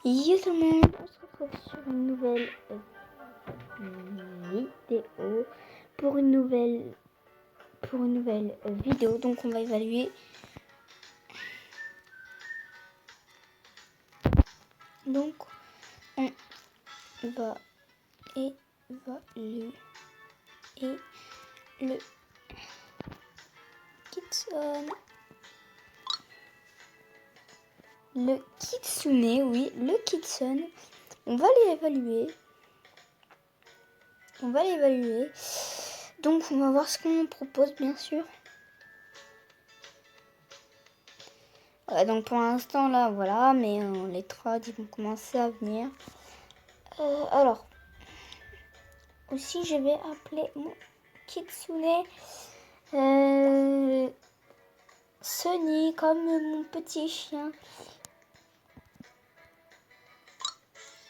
Yo tout le monde, on se retrouve sur une nouvelle vidéo pour une nouvelle vidéo. Donc on va évaluer on va évaluer le Kitsune. Le Kitsune, oui, le Kitsune. On va l'évaluer. Donc on va voir ce qu'on propose, bien sûr. Donc pour l'instant là, voilà, mais les trades ils vont commencer à venir. Alors, aussi je vais appeler mon Kitsune Sunny, comme mon petit chien.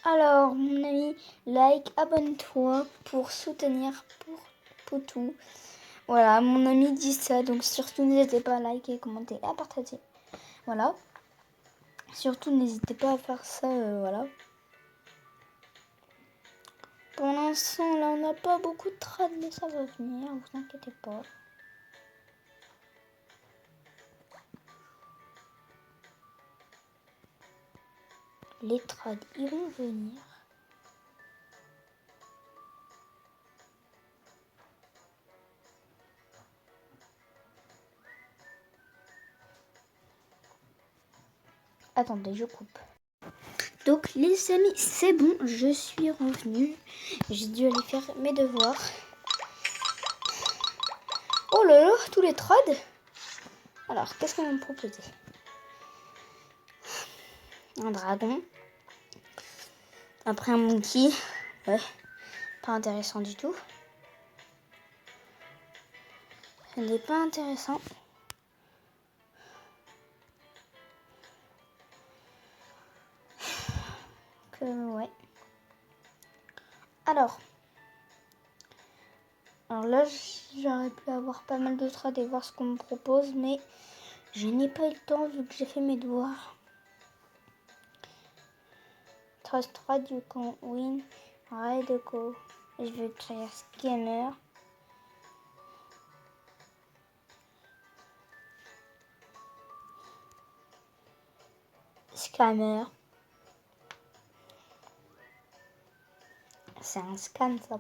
Alors, mon ami, like, abonne-toi pour soutenir pour tout. Voilà, mon ami dit ça, donc surtout n'hésitez pas à liker, commenter et à partager. Voilà. Surtout n'hésitez pas à faire ça, voilà. Pour l'instant, là, on n'a pas beaucoup de trades, mais ça va venir, vous inquiétez pas. Les trades, ils vont venir. Attendez, je coupe. Donc les amis, c'est bon, je suis revenue. J'ai dû aller faire mes devoirs. Oh là là, tous les trades. Alors, qu'est-ce qu'on va me proposer? Un dragon. Après un monkey. Ouais, pas intéressant du tout. Ce n'est pas intéressant. Ouais. Alors là, j'aurais pu avoir pas mal de trades et voir ce qu'on me propose, mais je n'ai pas eu le temps vu que j'ai fait mes devoirs. Trust trade, you can win. Red go. Je vais créer scammer. Scammer. C'est un scam ça.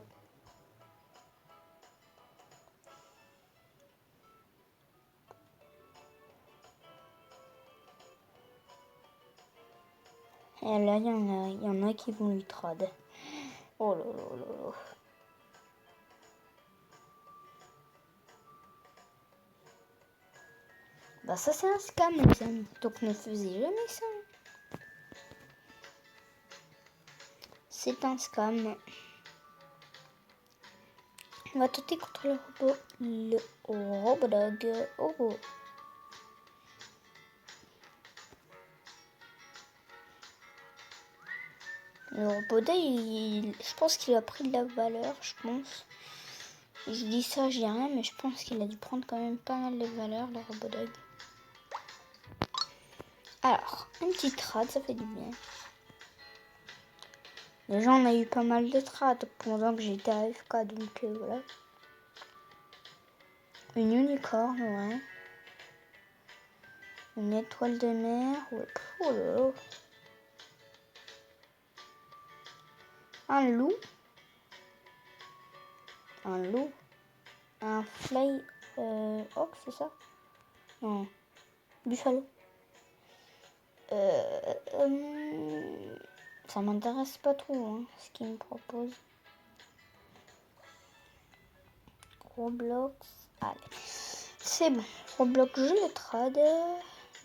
Et là, il y en a qui vont lui trade. Oh là là là là. Bah ça c'est un scam les amis. Donc ne faisez jamais ça. C'est un scam. On va tenter contre le Robodog. Oh. Le Robodog, je pense qu'il a pris de la valeur, je pense. Je dis ça, je dis rien, mais je pense qu'il a dû prendre quand même pas mal de valeur, le Robodog. Alors, un petit trade, ça fait du bien. Déjà, on a eu pas mal de trades pendant que j'étais AFK, donc voilà. Une unicorne, ouais. Une étoile de mer, ouais. Oh là là. Un loup. Un fly hawk, c'est ça? Non. Buffalo. Ça m'intéresse pas trop, hein, ce qu'il me propose. Roblox. Allez. C'est bon. Roblox, je le trade.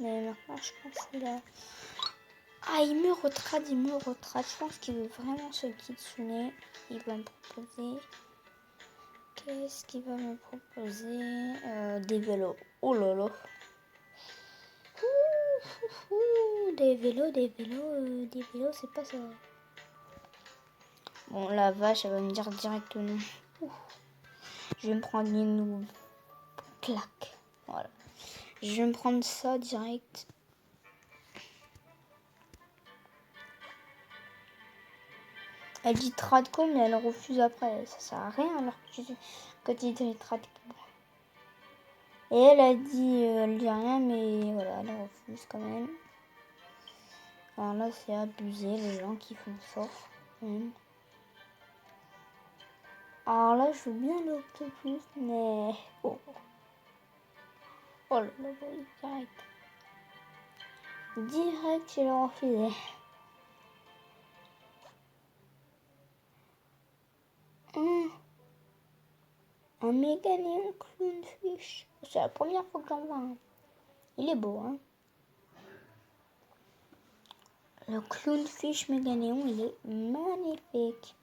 Mais maintenant, je pense qu'il a... Ah, il me retrade. Je pense qu'il veut vraiment ce Kitsune. Il va me proposer... Qu'est-ce qu'il va me proposer? Des vélos. Oh là là. Des vélos, c'est pas ça. Bon, la vache, elle va me dire direct non. Je vais me prendre une claque. Voilà. Je vais me prendre ça direct. Elle dit Tradco, mais elle refuse après. Ça sert à rien alors que tu dis Tradco. Et elle dit rien, mais voilà, elle refuse quand même. Alors là, c'est abusé, les gens qui font ça. Alors là, je veux bien l'octopus, mais... Oh là là, direct. Direct, je l'ai refusé. Un méganéon clownfish. C'est la première fois que j'en vois un. Il est beau, hein. Le clownfish méganéon, il est magnifique.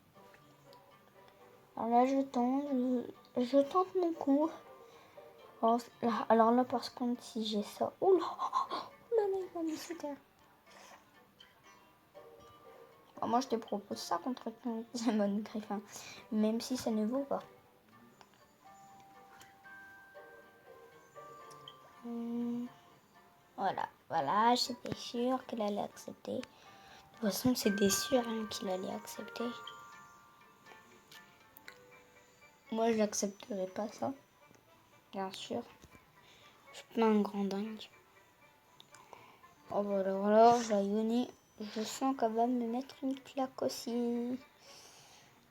Alors là, je tente mon coup. Alors là, par contre, si j'ai ça... Oula, il va me sauter. Moi, je te propose ça contre ton Diamond Griffin. Même si ça ne vaut pas. Voilà, j'étais sûre qu'elle allait accepter. De toute façon, c'était sûr qu'il allait accepter. Moi, je n'accepterai pas ça. Bien sûr. Je suis pas un grand dingue. Oh, voilà, Jayoni. Je sens qu'elle va me mettre une claque aussi.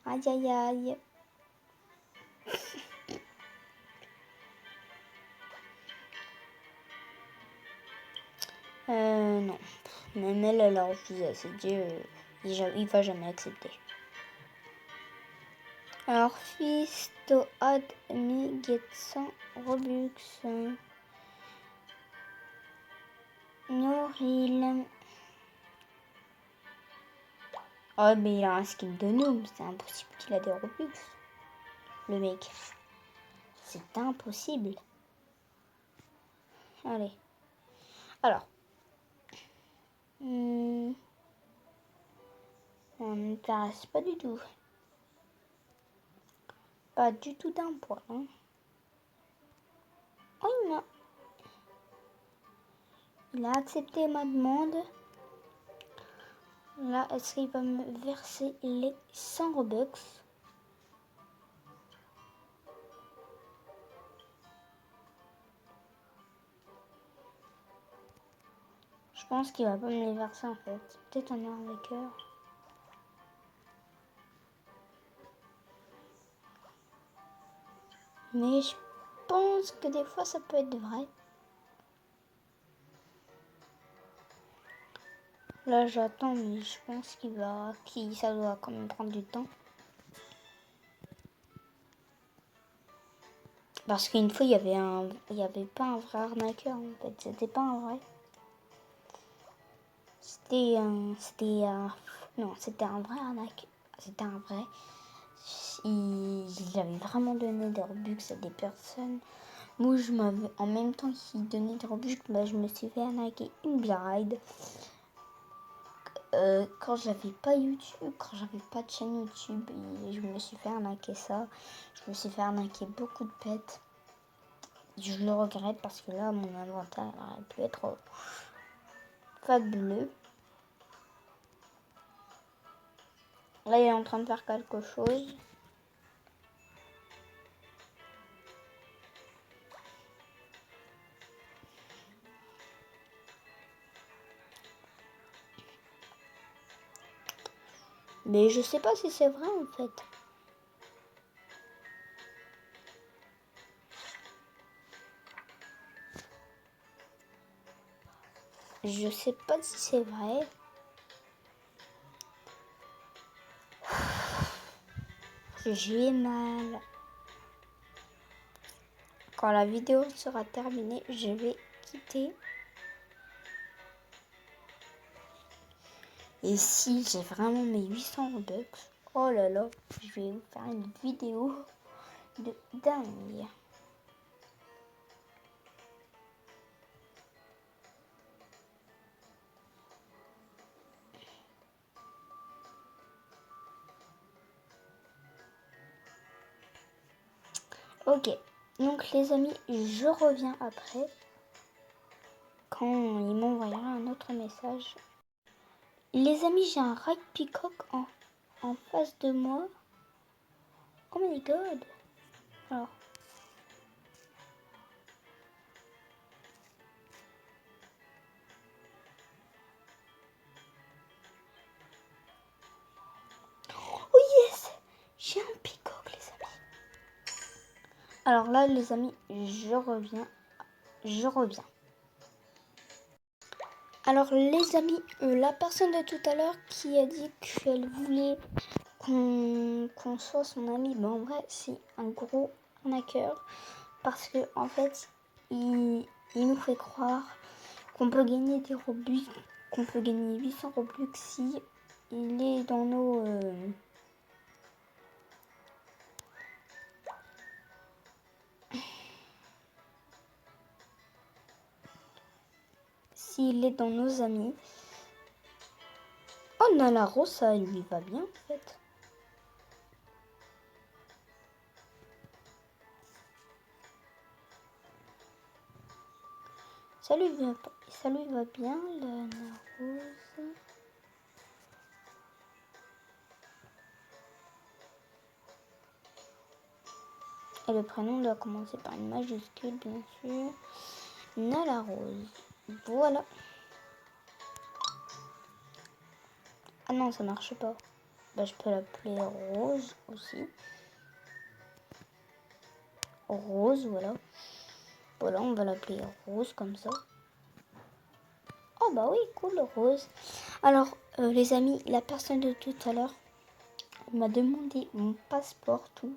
Aïe, aïe, aïe. Non. Même elle a refusé. Elle s'est dit, il va jamais accepter. Alors, fils to add me get 100 Robux. Noril. Oh, mais il a un skin de noob. C'est impossible qu'il a des Robux. Le mec. C'est impossible. Allez. Alors. On ne m'intéresse pas du tout. Pas du tout d'un poil. Hein. Oh, il a accepté ma demande. Là, est-ce qu'il va me verser les 100 Robux? Je pense qu'il va pas me les verser en fait. Peut-être en arnaqueur. Mais je pense que des fois ça peut être vrai. Là j'attends, mais je pense ça doit quand même prendre du temps. Parce qu'une fois il y avait pas un vrai arnaqueur en fait. C'était pas un vrai. C'était un vrai arnaqueur. C'était un vrai. Il avait vraiment donné des Robux à des personnes. Moi, en même temps qu'il donnait des Robux, je me suis fait arnaquer une bride. Quand j'avais pas YouTube, quand j'avais pas de chaîne YouTube, et je me suis fait arnaquer ça. Je me suis fait arnaquer beaucoup de pets. Je le regrette parce que là, mon inventaire aurait pu être fabuleux. Là, il est en train de faire quelque chose. Mais je sais pas si c'est vrai en fait. Je sais pas si c'est vrai. J'ai mal. Quand la vidéo sera terminée, je vais quitter. Et si j'ai vraiment mes 800 Robux, oh là là, je vais vous faire une vidéo de dingue. Ok, donc les amis, je reviens après quand ils m'envoyera un autre message. Les amis, j'ai un Raid Peacock en en face de moi. Oh my god. Alors. Oh yes, j'ai un peacock les amis. Alors là les amis, je reviens. Alors les amis, la personne de tout à l'heure qui a dit qu'elle voulait qu'on soit son ami, ben en vrai c'est un gros arnaqueur parce que en fait il nous fait croire qu'on peut gagner des Robux, qu'on peut gagner 800 Robux si il est dans nos s'il est dans nos amis. Oh Nalaro, ça lui va bien en fait. Ça lui va bien la rose. Et le prénom doit commencer par une majuscule, bien sûr. Nala Rose. Voilà. Ah non, ça marche pas. Bah, je peux l'appeler Rose aussi. Rose, voilà. Voilà, on va l'appeler Rose comme ça. Oh bah oui, cool, Rose. Alors, les amis, la personne de tout à l'heure m'a demandé mon passeport, tout.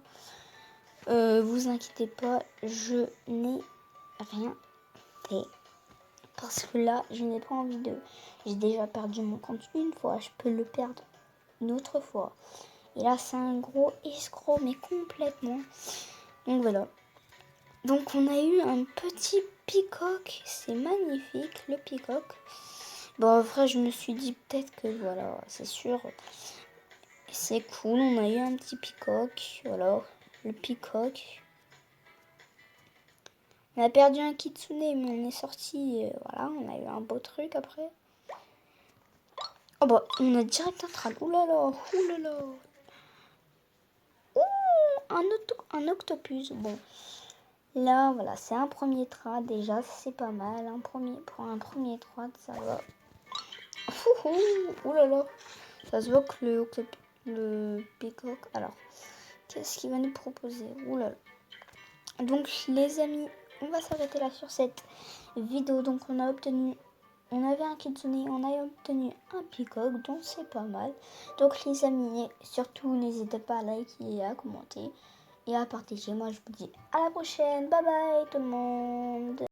Vous inquiétez pas, je n'ai rien fait. Parce que là, je n'ai pas envie de... J'ai déjà perdu mon compte une fois, je peux le perdre une autre fois. Et là, c'est un gros escroc, mais complètement. Donc voilà. Donc on a eu un petit peacock. C'est magnifique, le peacock. Bon, en vrai, je me suis dit peut-être que voilà, c'est sûr. C'est cool, on a eu un petit peacock. Voilà, le peacock. On a perdu un kitsune, mais on est sorti. Voilà, on a eu un beau truc après. Oh bah, on a direct un trad. Oulala, oulala. Ouh, un octopus. Bon, là, voilà, c'est un premier trad. Déjà, c'est pas mal. Pour un premier trad, ça va. Oulala. Ça se voit que le peacock. Alors, qu'est-ce qu'il va nous proposer? Oulala. Donc, les amis, on va s'arrêter là sur cette vidéo. Donc, on avait un kitsune, on a obtenu un peacock, donc c'est pas mal. Donc les amis, surtout n'hésitez pas à liker et à commenter et à partager. Moi je vous dis à la prochaine, bye bye tout le monde.